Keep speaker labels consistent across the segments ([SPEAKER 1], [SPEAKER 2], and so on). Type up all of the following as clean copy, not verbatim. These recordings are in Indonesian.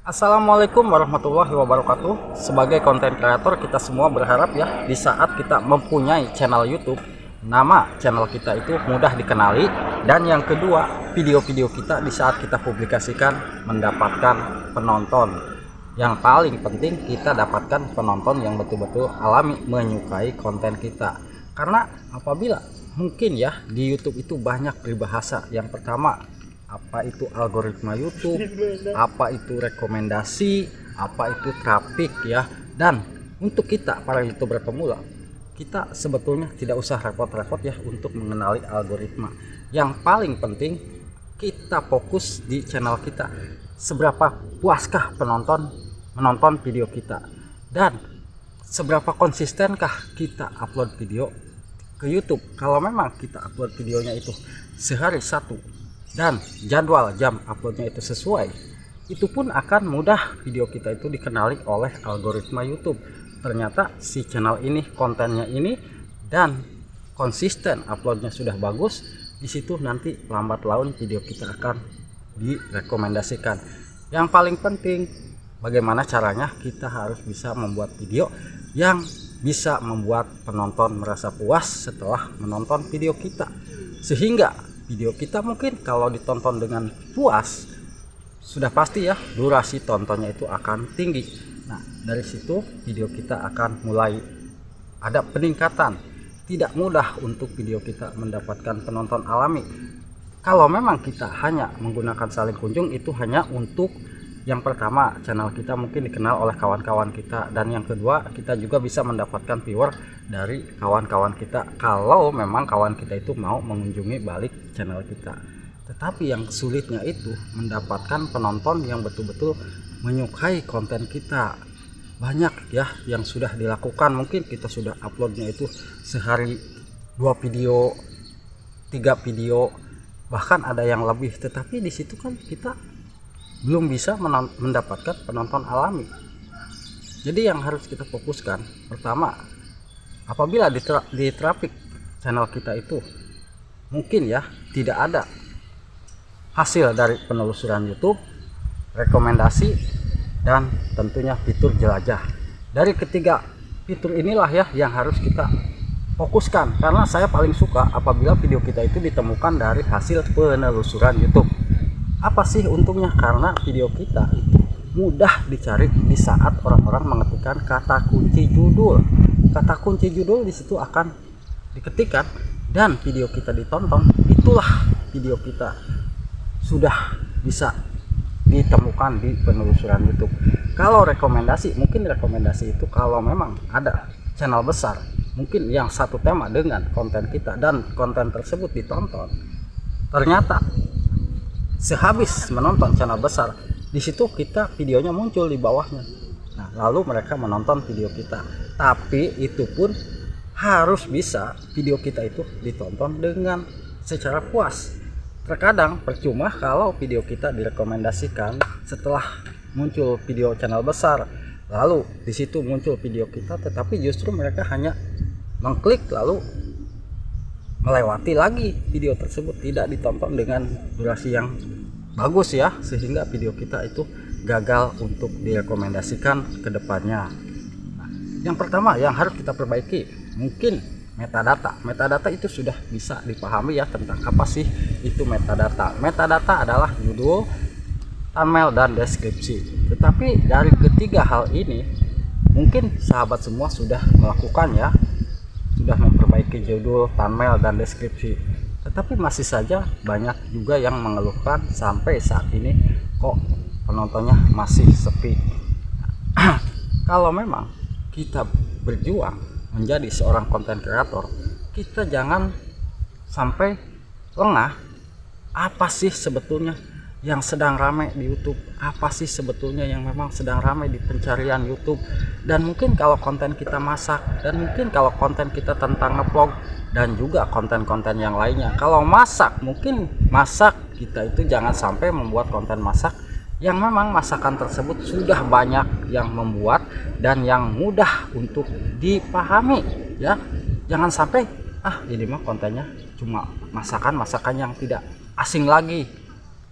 [SPEAKER 1] Assalamualaikum warahmatullahi wabarakatuh. Sebagai konten kreator, kita semua berharap ya, di saat kita mempunyai channel YouTube, nama channel kita itu mudah dikenali, dan yang kedua, video-video kita di saat kita publikasikan mendapatkan penonton. Yang paling penting, kita dapatkan penonton yang betul-betul alami, menyukai konten kita. Karena apabila mungkin ya di YouTube itu banyak peribahasa. Yang pertama, apa itu algoritma YouTube, apa itu rekomendasi, apa itu traffic ya. Dan untuk kita para YouTuber pemula, kita sebetulnya tidak usah repot-repot ya untuk mengenali algoritma. Yang paling penting, kita fokus di channel kita. Seberapa puaskah penonton menonton video kita, dan seberapa konsistenkah kita upload video ke YouTube. Kalau memang kita upload videonya itu sehari satu dan jadwal jam uploadnya itu sesuai, itu pun akan mudah video kita itu dikenali oleh algoritma YouTube. Ternyata si channel ini kontennya ini dan konsisten uploadnya sudah bagus, di situ nanti lambat laun video kita akan direkomendasikan. Yang paling penting, bagaimana caranya kita harus bisa membuat video yang bisa membuat penonton merasa puas setelah menonton video kita, sehingga video kita mungkin kalau ditonton dengan puas, sudah pasti ya durasi tontonnya itu akan tinggi. Nah, dari situ video kita akan mulai ada peningkatan. Tidak mudah untuk video kita mendapatkan penonton alami. Kalau memang kita hanya menggunakan saling kunjung, itu hanya untuk yang pertama, channel kita mungkin dikenal oleh kawan-kawan kita, dan yang kedua, kita juga bisa mendapatkan viewer dari kawan-kawan kita kalau memang kawan kita itu mau mengunjungi balik channel kita. Tetapi yang sulitnya itu mendapatkan penonton yang betul-betul menyukai konten kita. Banyak ya yang sudah dilakukan, mungkin kita sudah uploadnya itu sehari 2 video, 3 video, bahkan ada yang lebih, tetapi di situ kan kita belum bisa mendapatkan penonton alami. Jadi yang harus kita fokuskan, pertama, apabila di traffic channel kita itu mungkin ya tidak ada hasil dari penelusuran YouTube, rekomendasi, dan tentunya fitur jelajah. Dari ketiga fitur inilah ya yang harus kita fokuskan, karena saya paling suka apabila video kita itu ditemukan dari hasil penelusuran YouTube. Apa sih untungnya? Karena video kita itu mudah dicari di saat orang-orang mengetikkan kata kunci judul. Kata kunci judul di situ akan diketikkan dan video kita ditonton. Itulah video kita sudah bisa ditemukan di penelusuran YouTube. Kalau rekomendasi, mungkin rekomendasi itu kalau memang ada channel besar, mungkin yang satu tema dengan konten kita dan konten tersebut ditonton, ternyata sehabis menonton channel besar, di situ kita videonya muncul di bawahnya. Nah, lalu mereka menonton video kita. Tapi itu pun harus bisa video kita itu ditonton dengan secara puas. Terkadang percuma kalau video kita direkomendasikan setelah muncul video channel besar, lalu di situ muncul video kita, tetapi justru mereka hanya mengklik lalu melewati lagi video tersebut, tidak ditonton dengan durasi yang bagus ya, sehingga video kita itu gagal untuk direkomendasikan ke depannya. Nah, yang pertama yang harus kita perbaiki mungkin metadata. Metadata itu sudah bisa dipahami ya tentang apa sih itu metadata. Metadata adalah judul, thumbnail, dan deskripsi. Tetapi dari ketiga hal ini mungkin sahabat semua sudah melakukan ya, sudah memperbaiki judul, thumbnail, dan deskripsi, tetapi masih saja banyak juga yang mengeluhkan sampai saat ini kok penontonnya masih sepi. Kalau memang kita berjuang menjadi seorang konten kreator, kita jangan sampai lengah. Apa sih sebetulnya yang sedang ramai di YouTube, apa sih sebetulnya yang memang sedang ramai di pencarian YouTube. Dan mungkin kalau konten kita masak, dan mungkin kalau konten kita tentang ngevlog, dan juga konten-konten yang lainnya. Kalau masak, mungkin masak kita itu jangan sampai membuat konten masak yang memang masakan tersebut sudah banyak yang membuat dan yang mudah untuk dipahami ya. Jangan sampai ini mah kontennya cuma masakan yang tidak asing lagi.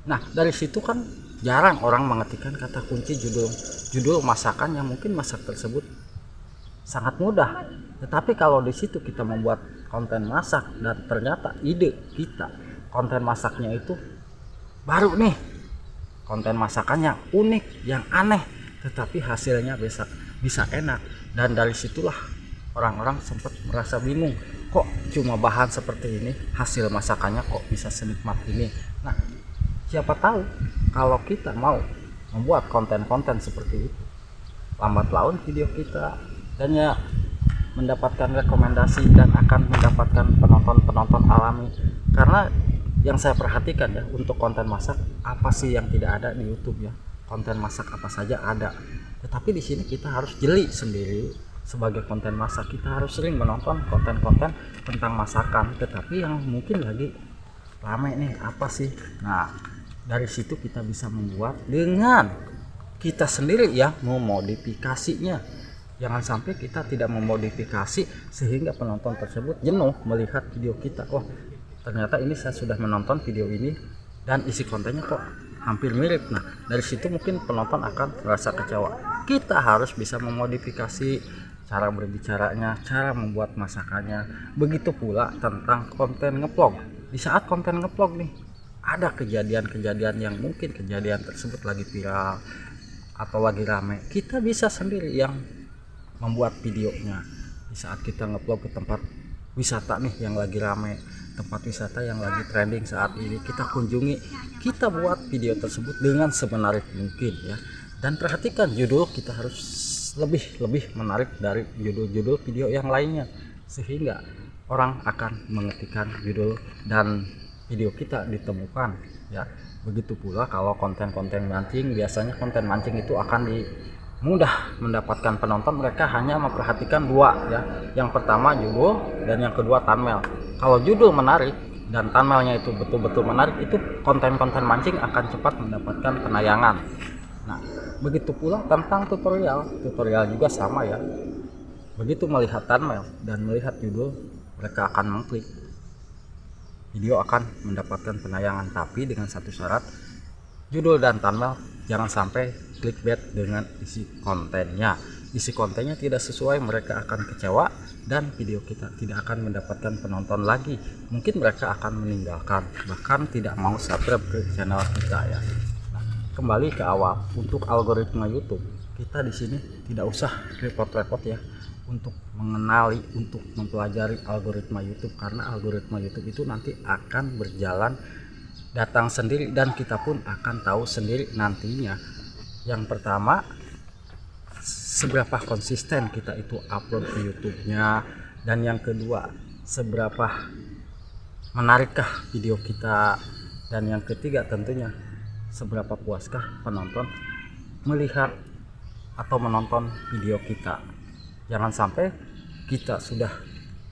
[SPEAKER 1] Nah, dari situ kan jarang orang mengetikkan kata kunci judul masakan yang mungkin masak tersebut sangat mudah. Tetapi kalau di situ kita membuat konten masak dan ternyata ide kita konten masaknya itu baru nih, konten masakan yang unik, yang aneh, tetapi hasilnya bisa enak, dan dari situlah orang-orang sempat merasa bingung, kok cuma bahan seperti ini hasil masakannya kok bisa senikmat ini. Nah, siapa tahu kalau kita mau membuat konten-konten seperti itu, lambat laun video kita dan ya mendapatkan rekomendasi dan akan mendapatkan penonton alami. Karena yang saya perhatikan ya, untuk konten masak apa sih yang tidak ada di YouTube ya, konten masak apa saja ada, tetapi di sini kita harus jeli sendiri. Sebagai konten masak kita harus sering menonton konten-konten tentang masakan, tetapi yang mungkin lagi rame nih apa sih. Nah, dari situ kita bisa membuat dengan kita sendiri ya, memodifikasinya. Jangan sampai kita tidak memodifikasi sehingga penonton tersebut jenuh melihat video kita. Oh, ternyata ini saya sudah menonton video ini dan isi kontennya kok hampir mirip. Nah, dari situ mungkin penonton akan merasa kecewa. Kita harus bisa memodifikasi cara berbicaranya, cara membuat masakannya. Begitu pula tentang konten ngevlog. Di saat konten ngevlog nih, ada kejadian-kejadian yang mungkin kejadian tersebut lagi viral atau lagi rame, kita bisa sendiri yang membuat videonya. Di saat kita ngevlog ke tempat wisata nih yang lagi rame, tempat wisata yang lagi trending saat ini, kita kunjungi, kita buat video tersebut dengan semenarik mungkin ya. Dan perhatikan judul kita harus lebih menarik dari judul-judul video yang lainnya, sehingga orang akan mengetikkan judul dan video kita ditemukan ya. Begitu pula kalau konten-konten mancing, biasanya konten mancing itu akan mudah mendapatkan penonton. Mereka hanya memperhatikan dua ya, yang pertama judul dan yang kedua thumbnail. Kalau judul menarik dan thumbnailnya itu betul-betul menarik, itu konten-konten mancing akan cepat mendapatkan penayangan. Nah, begitu pula tentang tutorial juga sama ya. Begitu melihat thumbnail dan melihat judul, mereka akan mengklik, video akan mendapatkan penayangan, tapi dengan satu syarat, judul dan thumbnail jangan sampai clickbait dengan isi kontennya. Isi kontennya tidak sesuai, mereka akan kecewa dan video kita tidak akan mendapatkan penonton lagi. Mungkin mereka akan meninggalkan, bahkan tidak mau subscribe ke channel kita ya. Nah, kembali ke awal, untuk algoritma YouTube, kita di sini tidak usah repot-repot ya untuk mengenali, untuk mempelajari algoritma YouTube, karena algoritma YouTube itu nanti akan berjalan datang sendiri dan kita pun akan tahu sendiri nantinya. Yang pertama, seberapa konsisten kita itu upload ke YouTube-nya, dan yang kedua, seberapa menarikkah video kita, dan yang ketiga tentunya seberapa puaskah penonton melihat atau menonton video kita. Jangan sampai kita sudah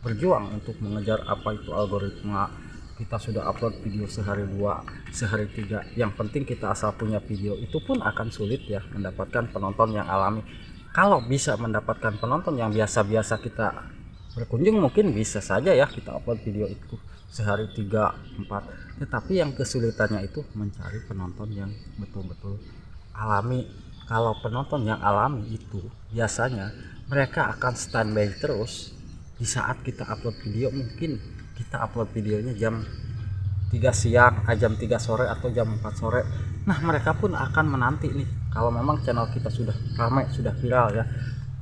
[SPEAKER 1] berjuang untuk mengejar apa itu algoritma, kita sudah upload video sehari 2, sehari 3, yang penting kita asal punya video, itu pun akan sulit ya mendapatkan penonton yang alami. Kalau bisa mendapatkan penonton yang biasa-biasa kita berkunjung, mungkin bisa saja ya kita upload video itu sehari 3, 4, tetapi yang kesulitannya itu mencari penonton yang betul-betul alami. Kalau penonton yang alami itu biasanya mereka akan standby terus di saat kita upload video. Mungkin kita upload videonya jam 3 siang, jam 3 sore atau jam 4 sore. Nah, mereka pun akan menanti nih, kalau memang channel kita sudah ramai, sudah viral ya.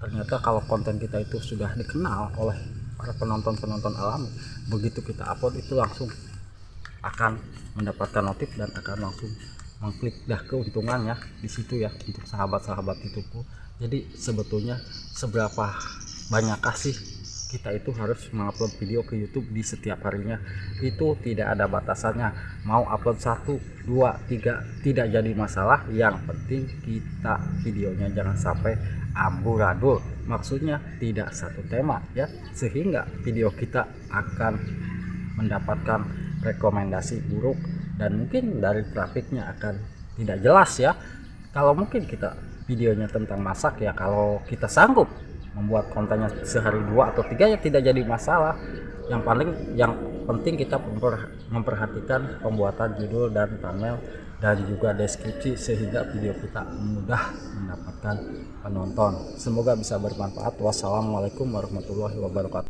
[SPEAKER 1] Ternyata kalau konten kita itu sudah dikenal oleh para penonton alami, begitu kita upload itu langsung akan mendapatkan notif dan akan langsung mengklik, dah keuntungannya di situ ya untuk sahabat-sahabat YouTubeku. Jadi sebetulnya seberapa banyak kasih kita itu harus mengupload video ke YouTube di setiap harinya, itu tidak ada batasannya. Mau upload 1, 2, 3 tidak jadi masalah, yang penting kita videonya jangan sampai amburadul, maksudnya tidak satu tema ya, sehingga video kita akan mendapatkan rekomendasi buruk dan mungkin dari trafiknya akan tidak jelas ya. Kalau mungkin kita videonya tentang masak ya, kalau kita sanggup membuat kontennya sehari 2 atau 3 ya tidak jadi masalah. Yang penting kita memperhatikan pembuatan judul dan thumbnail dan juga deskripsi sehingga video kita mudah mendapatkan penonton. Semoga bisa bermanfaat. Wassalamualaikum warahmatullahi wabarakatuh.